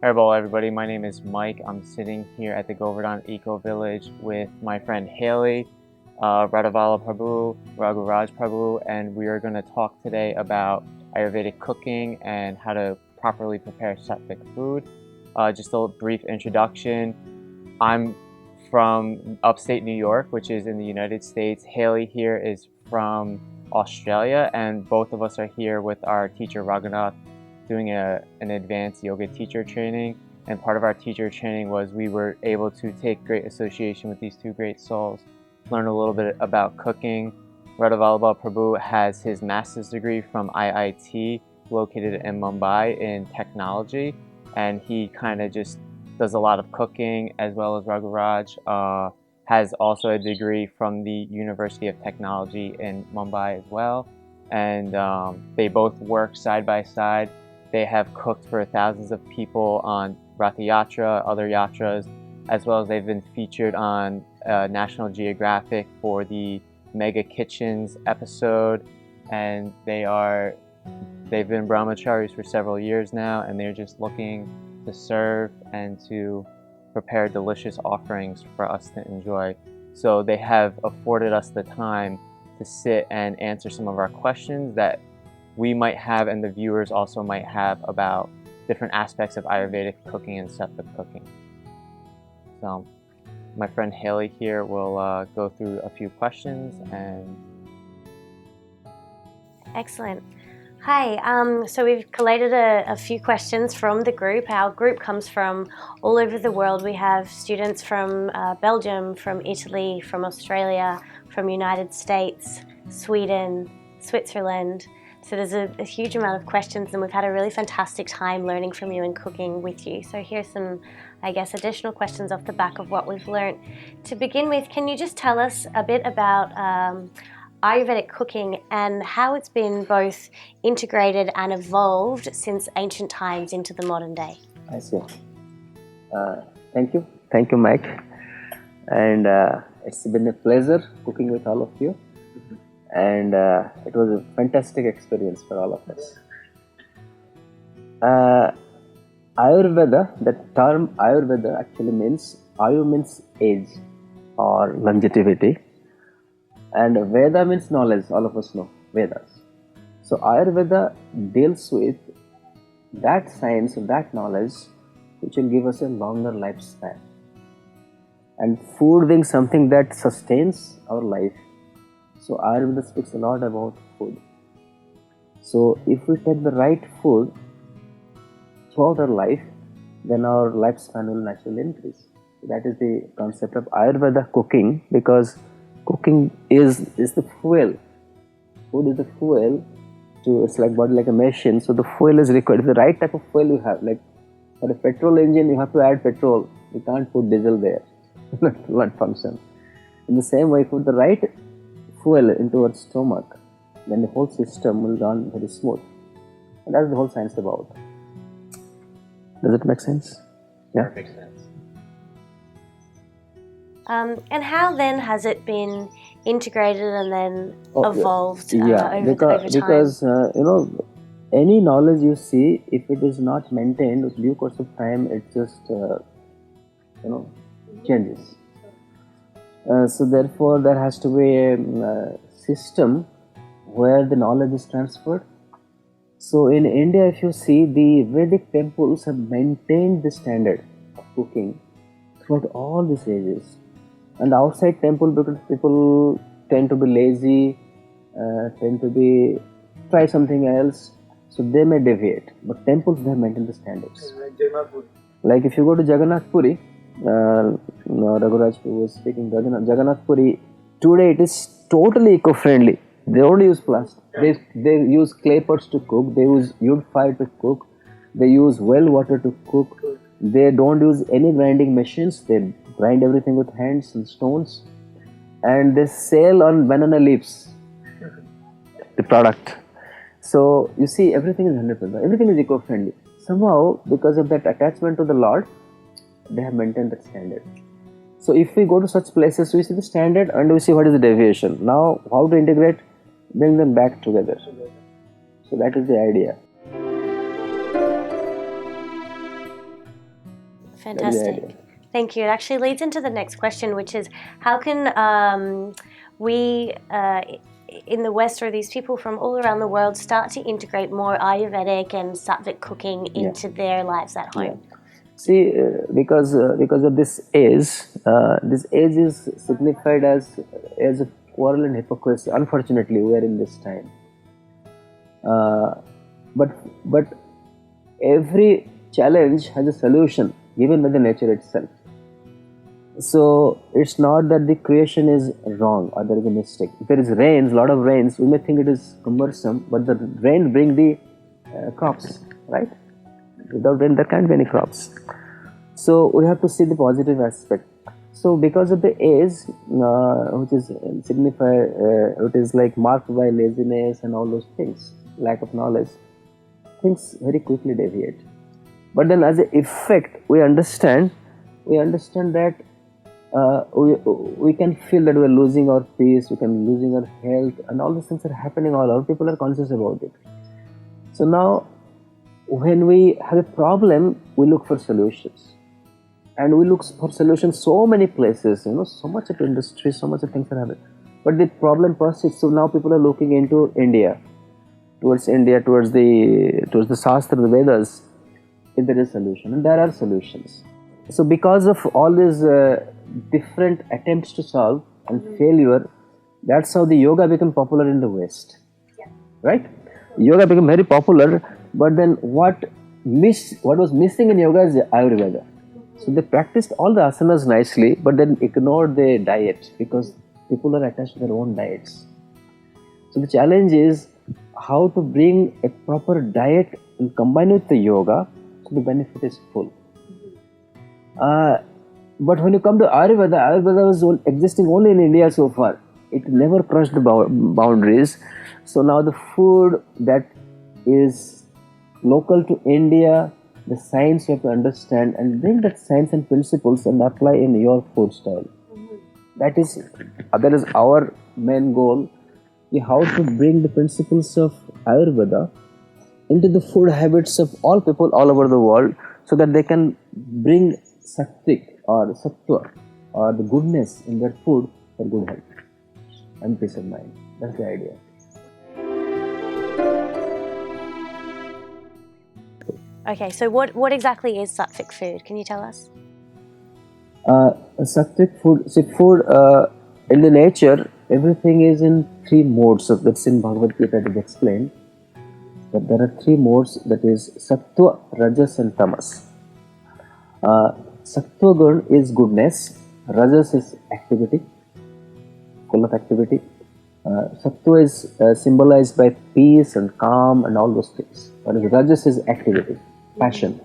Hello everybody, my name is Mike. I'm sitting here at the Govardhan Eco Village with my friend Haley, Radhavallabha, Raghuvraj Prabhu, and we are going to talk today about Ayurvedic cooking and how to properly prepare Satvik food. Just a brief introduction. I'm from upstate New York, which is in the United States. Haley here is from Australia, and both of us are here with our teacher Raghunath doing an advanced yoga teacher training. And part of our teacher training was we were able to take great association with these two great souls, learn a little bit about cooking. Radhavallabha Prabhu has his master's degree from IIT located in Mumbai in technology, and he kind of just does a lot of cooking, as well as Raghuvraj has also a degree from the University of Technology in Mumbai as well. And they both work side by side. They have cooked for thousands of people on Ratha Yatra, other yatras, as well as they've been featured on National Geographic for the Mega Kitchens episode. And they've been brahmacharis for several years now, and they're just looking to serve and to prepare delicious offerings for us to enjoy. So they have afforded us the time to sit and answer some of our questions that we might have and the viewers also might have about different aspects of Ayurvedic cooking and Sattvic cooking. So my friend Haley here will go through a few questions. And excellent. Hi, so we've collated a few questions from the group. Our group comes from all over the world. We have students from Belgium, from Italy, from Australia, from United States, Sweden, Switzerland. So there's a huge amount of questions, and we've had a really fantastic time learning from you and cooking with you. So here's some, I guess, additional questions off the back of what we've learned. To begin with, can you just tell us a bit about Ayurvedic cooking and how it's been both integrated and evolved since ancient times into the modern day? I see. Thank you, Mike. And it's been a pleasure cooking with all of you. And it was a fantastic experience for all of us. Ayurveda, the term Ayurveda actually means, Ayu means age or longevity, and Veda means knowledge. All of us know Vedas. So Ayurveda deals with that science, that knowledge, which will give us a longer lifespan. And food being something that sustains our life, so Ayurveda speaks a lot about food. So if we take the right food throughout our life, then our lifespan will naturally increase. That is the concept of Ayurveda cooking, because cooking is the fuel. Food is the fuel to, it's like body like a machine, so the fuel is required. The right type of fuel you have, like for a petrol engine you have to add petrol, you can't put diesel there, it won't function. In the same way, put the right fuel into our stomach, then the whole system will run very smooth. And that's the whole science about. Does it make sense? Yeah. Perfect sense. And how then has it been integrated and then evolved over time? Because any knowledge you see, if it is not maintained with due course of time, it just changes. So therefore there has to be a system where the knowledge is transferred. So in India, if you see, the Vedic temples have maintained the standard of cooking throughout all these ages. And outside temple, because people tend to be lazy, try something else, so they may deviate. But temples, they have maintained the standards. Like if you go to Jagannath Puri, Raghuvraj was speaking, Jagannath Puri, today it is totally eco-friendly. They don't use plastic. They use clay pots to cook. They use wood fire to cook. They use well water to cook. They don't use any grinding machines. They grind everything with hands and stones. And they sell on banana leaves the product. So you see, everything is 100%. Everything is eco-friendly. Somehow, because of that attachment to the Lord, they have maintained that standard. So if we go to such places, we see the standard and we see what is the deviation. Now, how to integrate, bring them back together. So that is the idea. Fantastic. Thank you. It actually leads into the next question, which is how can we in the West, or these people from all around the world, start to integrate more Ayurvedic and Satvik cooking into their lives at home? Yeah. See, because of this age is signified as a quarrel and hypocrisy. Unfortunately, we are in this time. But every challenge has a solution given by the nature itself. So it's not that the creation is wrong or there is a mistake. If there is rains, lot of rains, we may think it is cumbersome, but the rain bring the crops, right? Without rain, there can't be any crops. So we have to see the positive aspect. So because of the age, which is it is like marked by laziness and all those things, lack of knowledge, things very quickly deviate. But then as an effect, we understand that we can feel that we are losing our peace, we can losing our health, and all these things are happening all over. People are conscious about it. So now, when we have a problem, we look for solutions, and we look for solutions so many places. So much of industry, so much of things are happening, but the problem persists. So now people are looking into India, towards the Shastra, the Vedas. If there is a solution, and there are solutions. So because of all these different attempts to solve and failure, that's how the yoga became popular in the West. Right? Yoga became very popular, but then what was missing in yoga is the Ayurveda. So they practiced all the asanas nicely, but then ignored the diet because people are attached to their own diets. So the challenge is how to bring a proper diet and combine with the yoga so the benefit is full. But when you come to Ayurveda was existing only in India so far. It never crossed the boundaries. So now the food that is local to India, the science you have to understand and bring that science and principles and apply in your food style. That is our main goal. How to bring the principles of Ayurveda into the food habits of all people all over the world, so that they can bring Satvik or Sattva or the goodness in their food for good health and peace of mind. That's the idea. Okay, so what exactly is Satvik food? Can you tell us? Satvik food, in the nature, everything is in 3 modes. So that's in Bhagavad Gita it is explained. But there are 3 modes, that is Sattva, Rajas and Tamas. Sattva gun is goodness, Rajas is activity, full of activity. Sattva is symbolized by peace and calm and all those things. Whereas Rajas is activity, passion,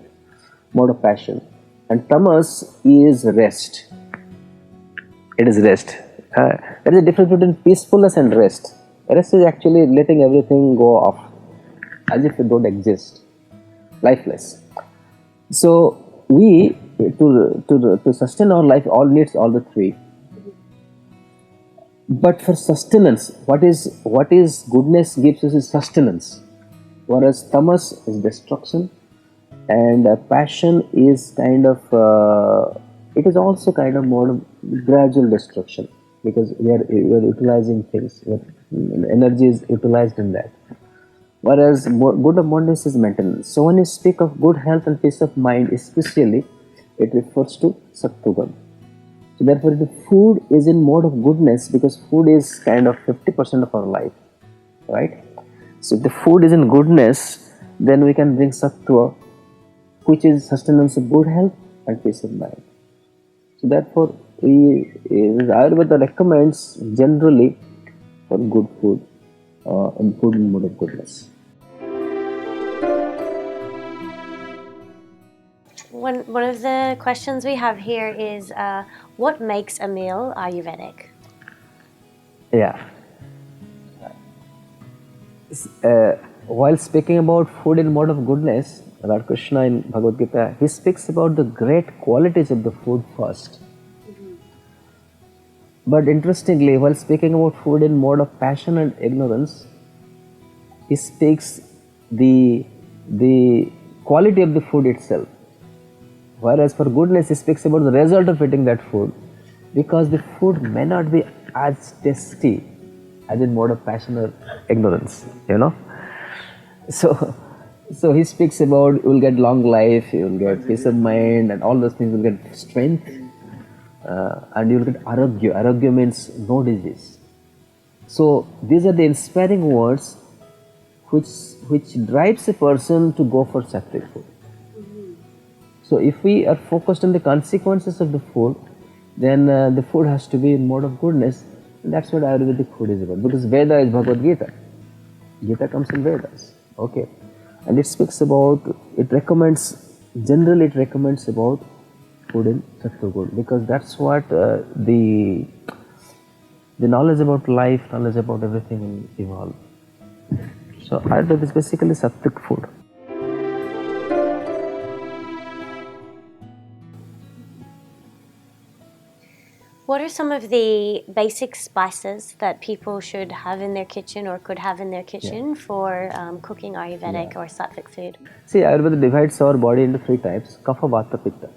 mode of passion. And Tamas is rest. It is rest. There is a difference between peacefulness and rest. Rest is actually letting everything go off, as if it don't exist, lifeless. So we, to sustain our life, all needs all the 3. But for sustenance, what is goodness gives us is sustenance, whereas tamas is destruction, and passion is kind of it is also kind of more gradual destruction, because we are utilizing things, energy is utilized in that. Whereas good abundance is maintenance. So when you speak of good health and peace of mind, especially, it refers to Sattva. So therefore, the food is in mode of goodness, because food is kind of 50% of our life, right? So if the food is in goodness, then we can bring Sattva, which is sustenance of good health and peace of mind. So therefore, Ayurveda recommends generally for good food. in food in mode of goodness. One of the questions we have here is, what makes a meal Ayurvedic? Yeah. While speaking about food in mode of goodness, Lord Krishna in Bhagavad Gita, he speaks about the great qualities of the food first. But interestingly, while speaking about food in mode of passion and ignorance, he speaks the quality of the food itself. Whereas for goodness, he speaks about the result of eating that food, because the food may not be as tasty as in mode of passion or ignorance, you know. So he speaks about you will get long life, you will get peace of mind, and all those things. You will get strength, and you will get arogya. Arogya means no disease. So these are the inspiring words which drives a person to go for Satvik food. So if we are focused on the consequences of the food, then the food has to be in mode of goodness. And that's what Ayurvedic food is about. Because Veda is Bhagavad Gita. Gita comes in Vedas. Okay. And it speaks about, generally it recommends about food in Sattva Good. Because that's what the knowledge about life, knowledge about everything will evolve. So Ayurveda is basically Sattvic food. What are some of the basic spices that people should have in their kitchen or could have in their kitchen for cooking Ayurvedic or Sattvic food? See, Ayurveda divides our body into 3 types: Kapha, Vata, Pitta.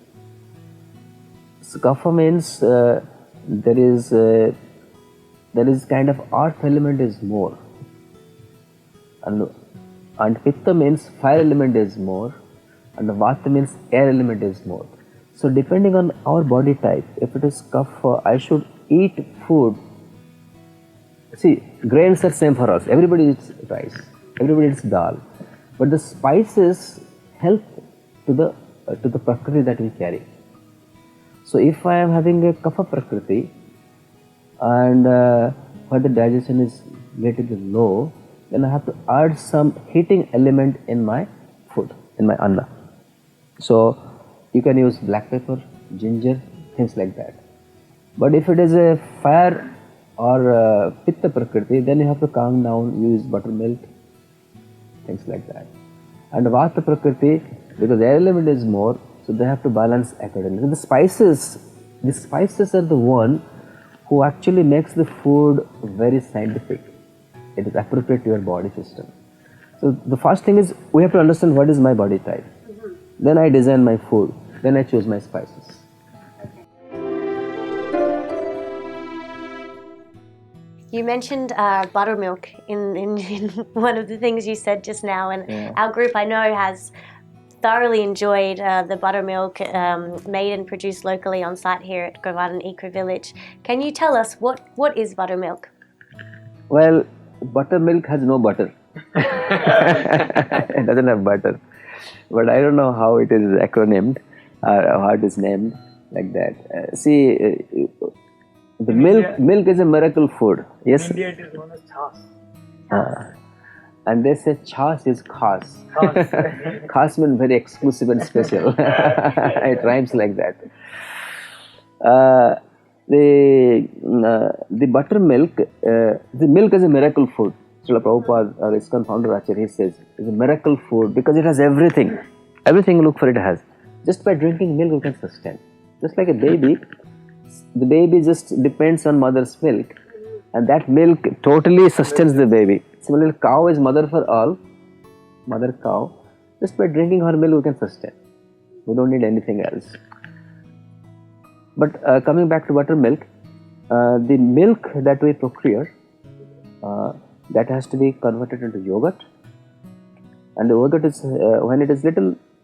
So Kapha means there is kind of earth element is more, and Pitta means fire element is more, and Vata means air element is more. So depending on our body type, if it is Kapha, I should eat food. See, grains are same for us. Everybody eats rice, everybody eats dal, but the spices help to the prakriti that we carry. So if I am having a Kapha prakriti and where the digestion is relatively low, then I have to add some heating element in my food, in my anna. So you can use black pepper, ginger, things like that. But if it is a fire or pitta prakriti, then you have to calm down, use buttermilk, things like that. And vata prakriti, because the air element is more, so they have to balance accordingly. So the spices are the one who actually makes the food very scientific. It is appropriate to your body system. So the first thing is we have to understand what is my body type. Then I design my food. Then I choose my spices. You mentioned buttermilk in one of the things you said just now, and our group, I know, has thoroughly enjoyed the buttermilk made and produced locally on site here at Govardhan Eco Village. Can you tell us what is buttermilk? Well, buttermilk has no butter. It doesn't have butter. But I don't know how it is acronymed or how it is named like that. The milk is a miracle food. Yes. In India, it is known as chas. And they say chas is khas. Khas means very exclusive and special. It rhymes like that. The buttermilk, the milk is a miracle food. Srila Prabhupada, our ISKCON founder Acharya, he says it's a miracle food because it has everything. Everything you look for it has. Just by drinking milk you can sustain. Just like a baby, the baby just depends on mother's milk, and that milk totally sustains the baby. Similarly, cow is mother for all, mother cow. Just by drinking her milk we can sustain. We don't need anything else. But coming back to buttermilk, the milk that we procure, that has to be converted into yogurt, and the yogurt is when it is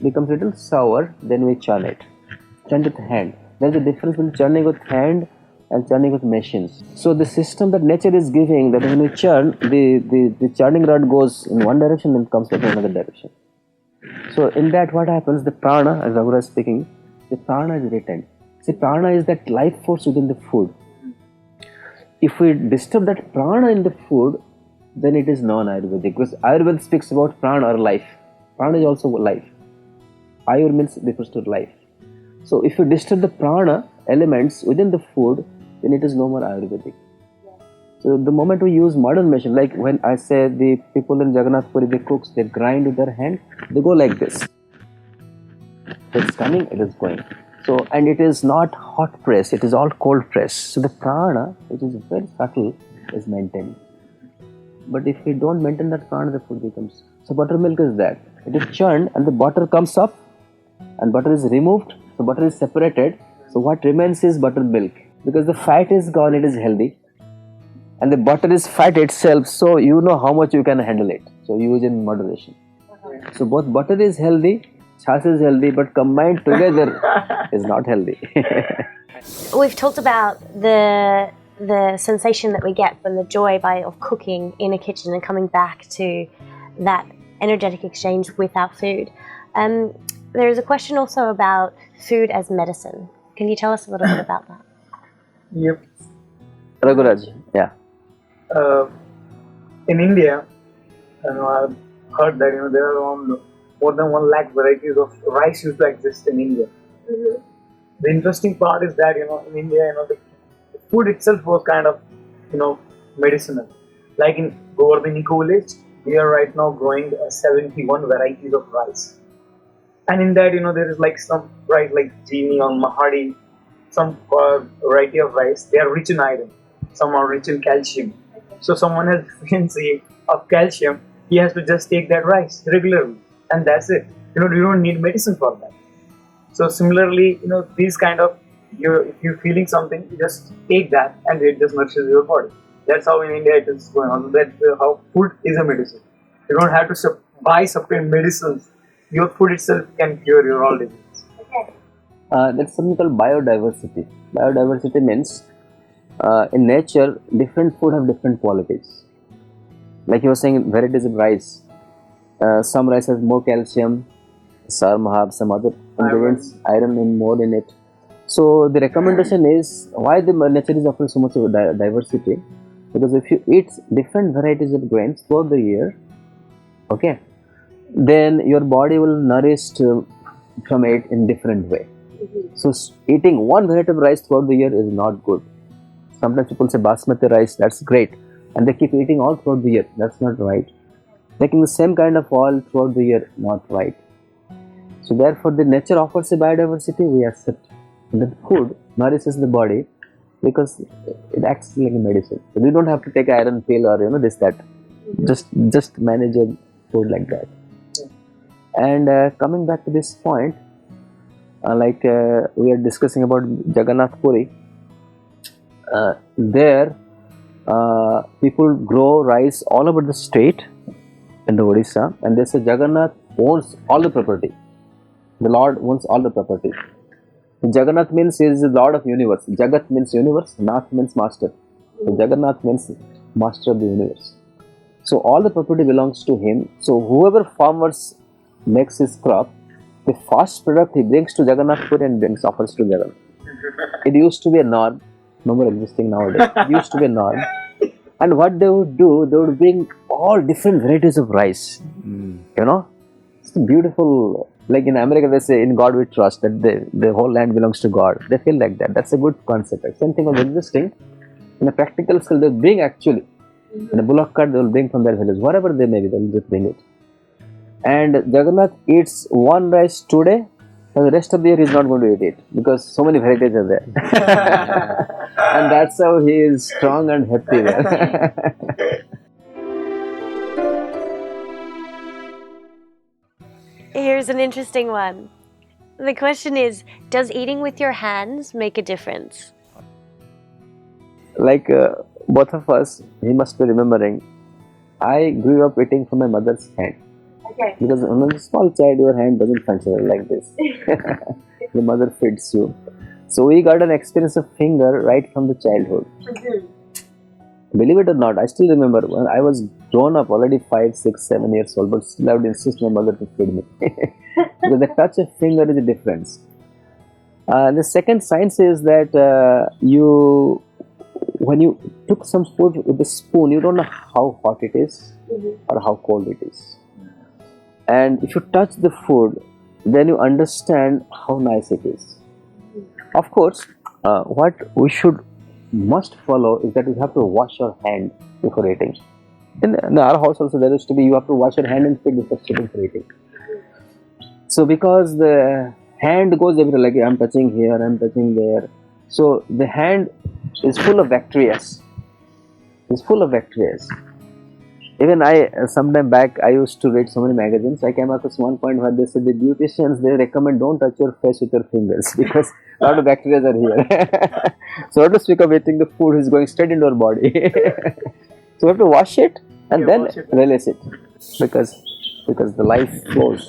becomes little sour, then we churn it with hand. There is a difference between churning with hand and churning with machines. So the system that nature is giving, that when we churn, the churning rod goes in one direction and comes back in another direction. So in that what happens, the prana, as Raghuram is speaking, the prana is retained. See, prana is that life force within the food. If we disturb that prana in the food, then it is non-Ayurvedic, because Ayurveda speaks about prana or life. Prana is also life. Ayur means refers to life. So if you disturb the prana elements within the food, then it is no more Ayurvedic. So the moment we use modern machine, like when I say the people in Jagannath Puri, they cook, they grind with their hand, they go like this. It's coming, it is going. So, and it is not hot press, it is all cold press. So the prana, which is very subtle, is maintained. But if we don't maintain that prana, the food becomes. So buttermilk is that. It is churned and the butter comes up and butter is removed. So butter is separated. So what remains is buttermilk. Because the fat is gone, it is healthy. And the butter is fat itself, so you know how much you can handle it. So use in moderation. So both butter is healthy, chas is healthy, but combined together is not healthy. We've talked about the sensation that we get from the joy of cooking in a kitchen and coming back to that energetic exchange with our food. There is a question also about food as medicine. Can you tell us a little bit about that? Yep. Raguraj, yeah. In India, I've heard that there are around more than 1 lakh varieties of rice used to exist in India. Mm-hmm. The interesting part is that in India, the food itself was kind of medicinal. Like in Govardhan Eco Village, we are right now growing 71 varieties of rice, and in that there is like some rice like Jini or Mahadi, some variety of rice. They are rich in iron, some are rich in calcium. So someone has deficiency of calcium, he has to just take that rice regularly, and that's it. You don't need medicine for that. So similarly, these kind of, if you're feeling something, you just take that and it just nourishes your body. That's how in India it is going on. That's how food is a medicine. You don't have to buy separate medicines. Your food itself can cure your all diseases. Okay. That's something called biodiversity. Biodiversity means in nature, different food have different qualities. Like you were saying, varieties of rice. Some rice has more calcium, some have some other ingredients, iron and more in it. So the recommendation is, why the nature is offering so much of diversity? Because if you eat different varieties of grains throughout the year, okay, then your body will nourish from it in different way. So eating one variety of rice throughout the year is not good. Sometimes people say basmati rice, that's great, and they keep eating all throughout the year. That's not right. Taking the same kind of oil throughout the year, not right. So therefore, the nature offers a biodiversity, we accept. And the food nourishes the body because it acts like a medicine. So we don't have to take iron pill or this that. Just manage your food like that. And coming back to this point, we are discussing about Jagannath Puri. There, people grow rice all over the state in the Odisha, and they say Jagannath owns all the property. The Lord owns all the property. Jagannath means he is the Lord of universe. Jagat means universe, Nath means master. So Jagannath means master of the universe. So all the property belongs to him. So whoever farmers makes his crop, the first product he brings to Jagannath Puri and offers to Jagannath. It used to be a norm, no more existing nowadays. It used to be a norm. And what they would do, they would bring all different varieties of rice. It's beautiful. Like in America, they say, in God we trust, that the whole land belongs to God. They feel like that. That's a good concept. Same thing was existing. In a practical skill, they bring actually. In a bullock cart, they will bring from their village. Whatever they may be, they will just bring it. And Jagannath eats one rice today, for the rest of the year he is not going to eat it, because so many varieties are there. And that's how he is strong and happy there. Here's an interesting one. The question is, does eating with your hands make a difference? Like both of us, he must be remembering, I grew up eating from my mother's hand. Okay. Because when a small child, your hand doesn't function like this. The mother feeds you. So we got an experience of finger right from the childhood. Believe it or not, I still remember when I was grown up, already 5, 6, 7 years old, but still I would insist my mother to feed me. Because the touch of finger is a difference. The second science is that when you took some food with a spoon, you don't know how hot it is or how cold it is. And if you touch the food, then you understand how nice it is. Of course, what we must follow is that we have to wash our hand before eating. In our house also there used to be, you have to wash your hand and feet before sitting for eating. So because the hand goes everywhere, like I'm touching here, I'm touching there. So the hand is full of bacteria. It's full of bacteria. Even sometime back, I used to read so many magazines. I came across one point where they said the beauticians, they recommend don't touch your face with your fingers because a lot of bacteria are here. So to speak of eating the food is going straight into our body. So we have to wash it and then release it because the life flows.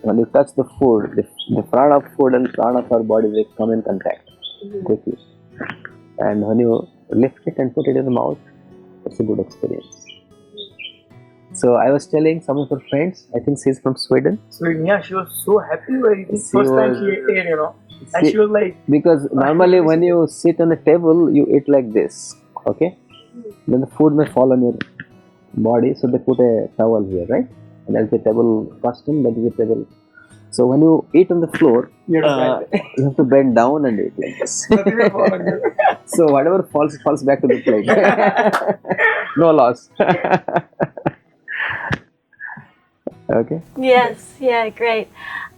When you touch the food, the prana of food and prana of our body, they come in contact quickly. And when you lift it and put it in the mouth, it's a good experience. So I was telling some of her friends, I think she's from Sweden. Sweden, yeah, she was so happy when the first time she ate, and she was like... Because normally when you sit on a table, you eat like this, okay? Then the food may fall on your body, so they put a towel here, right? And that's the table custom, that is the table. So when you eat on the floor, you have to bend down and eat like this. So whatever falls back to the plate. No loss. Okay. Yes, yeah, great.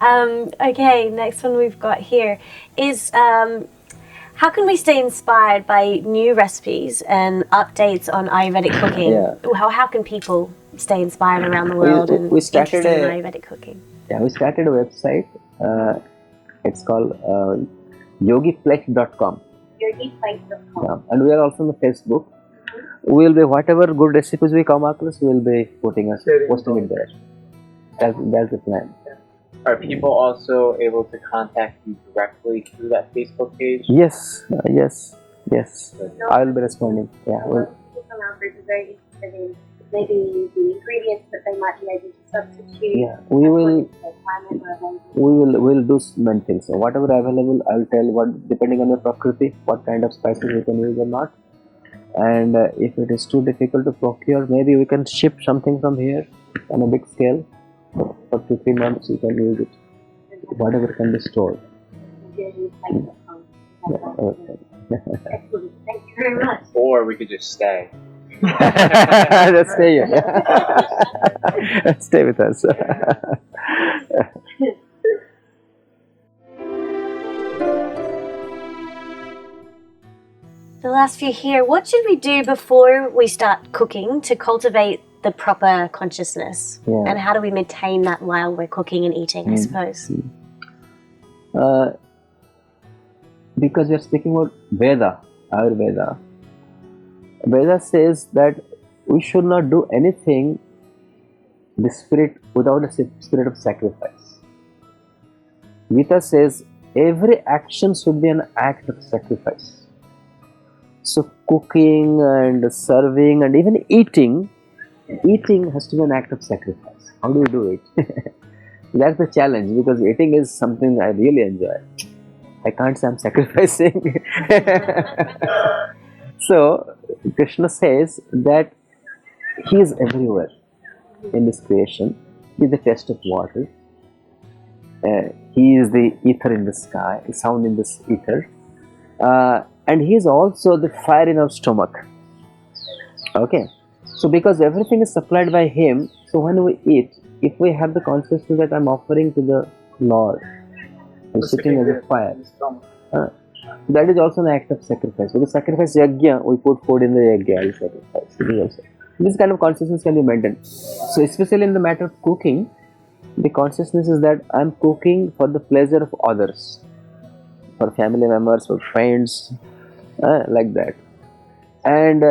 Okay, next one we've got here is how can we stay inspired by new recipes and updates on Ayurvedic cooking? Yeah. How can people stay inspired around the world and interested in Ayurvedic cooking? Yeah, we started a website. It's called yogiplate.com. Yogiplate.com. Yeah. And we are also on the Facebook. We will be, whatever good recipes we come across, we will be posting it there. That's the plan. Are people also able to contact you directly through that Facebook page? Yes, yes. I will be responding. Yeah. People are very interested in maybe the ingredients that they might be able to substitute. Yeah, we'll do many things. So whatever available, I'll tell what, depending on your prakriti, what kind of spices you can use or not. And if it is too difficult to procure, maybe we can ship something from here on a big scale. For 2-3 months you can use it. Whatever can be stored. Yeah, okay. Excellent. Thank you very much. Or we could just stay. Let's stay here. Stay with us. The last few here, what should we do before we start cooking to cultivate the proper consciousness? Yeah. And how do we maintain that while we're cooking and eating, I suppose? Because we are speaking about Veda, Ayurveda. Veda says that we should not do anything without a spirit of sacrifice. Gita says every action should be an act of sacrifice. So cooking and serving and even eating has to be an act of sacrifice. How do you do it? That's the challenge, because eating is something I really enjoy. I can't say I'm sacrificing. So Krishna says that He is everywhere in this creation. He is the taste of water. He is the ether in the sky, the sound in this ether. And He is also the fire in our stomach. Okay. So because everything is supplied by Him, so when we eat, if we have the consciousness that I'm offering to the Lord, I'm sitting as a fire, that is also an act of sacrifice. Because sacrifice yajna, we put food in the yajna, sacrifice. This kind of consciousness can be maintained. So especially in the matter of cooking, the consciousness is that I'm cooking for the pleasure of others, for family members, for friends, like that. And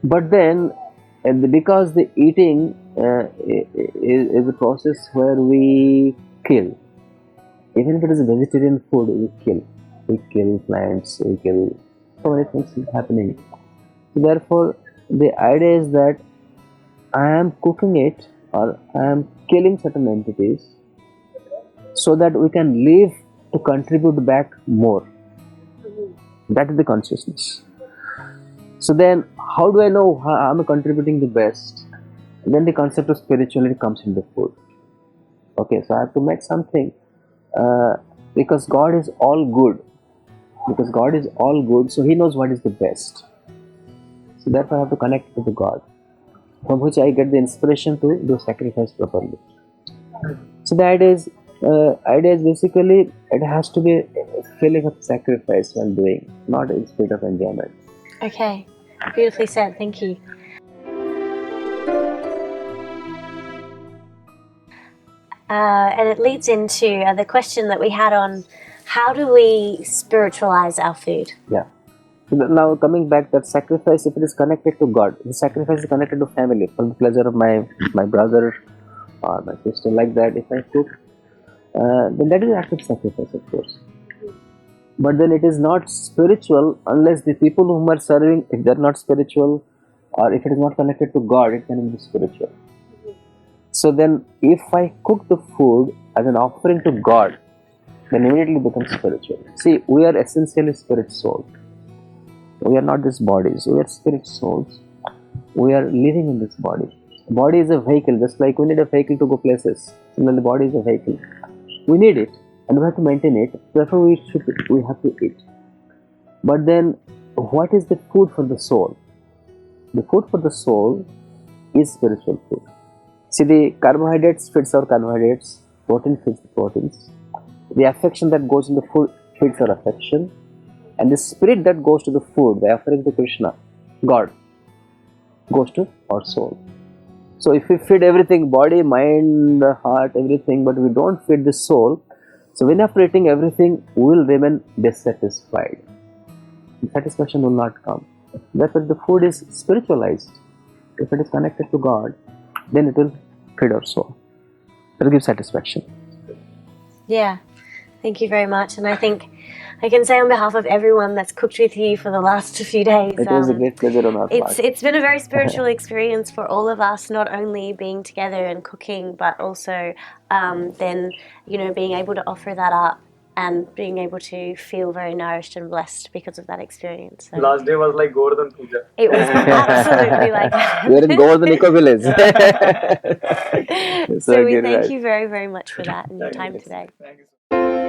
but then, because the eating is a process where we kill. Even if it is a vegetarian food, we kill. We kill plants, we kill so many things happening. So therefore, the idea is that I am cooking it, or I am killing certain entities, so that we can live to contribute back more. That is the consciousness. So then, how do I know how I'm contributing the best? And then the concept of spirituality comes into food. Okay, so I have to make something because God is all good. Because God is all good, so He knows what is the best. So therefore, I have to connect to the God, from which I get the inspiration to do sacrifice properly. So the idea is basically it has to be a feeling of sacrifice while doing, not a spirit of enjoyment. Okay, beautifully said. Thank you. And it leads into the question that we had on how do we spiritualize our food? Yeah. So now coming back, that sacrifice, if it is connected to God, the sacrifice is connected to family, for the pleasure of my brother or my sister, like that. If I cook, then that is an act of sacrifice, of course. But then it is not spiritual unless the people whom are serving, if they are not spiritual, or if it is not connected to God, it cannot be spiritual. So then, if I cook the food as an offering to God, then immediately it becomes spiritual. See, we are essentially spirit souls. We are not these bodies. We are spirit souls. We are living in this body. Body is a vehicle, just like we need a vehicle to go places. Similarly, body is a vehicle. We need it, and we have to maintain it. Therefore, we have to eat. But then, what is the food for the soul? The food for the soul is spiritual food. See, the carbohydrates feeds our carbohydrates, protein feeds the proteins. The affection that goes in the food feeds our affection. And the spirit that goes to the food by offering to Krishna, God, goes to our soul. So if we feed everything, body, mind, heart, everything, but we don't feed the soul, so when after eating everything, we will remain dissatisfied. The satisfaction will not come. Therefore, the food is spiritualized. If it is connected to God, then it will feed our soul. It will give satisfaction. Yeah, thank you very much. And I think I can say on behalf of everyone that's cooked with you for the last few days, It was a great pleasure on our part. It's been a very spiritual experience for all of us, not only being together and cooking, but also then, being able to offer that up and being able to feel very nourished and blessed because of that experience. So Last day was like Govardhan Puja. it was absolutely like that. We are in Govardhan Eco Village. So we thank you very, very much for that and your time today. Thank you.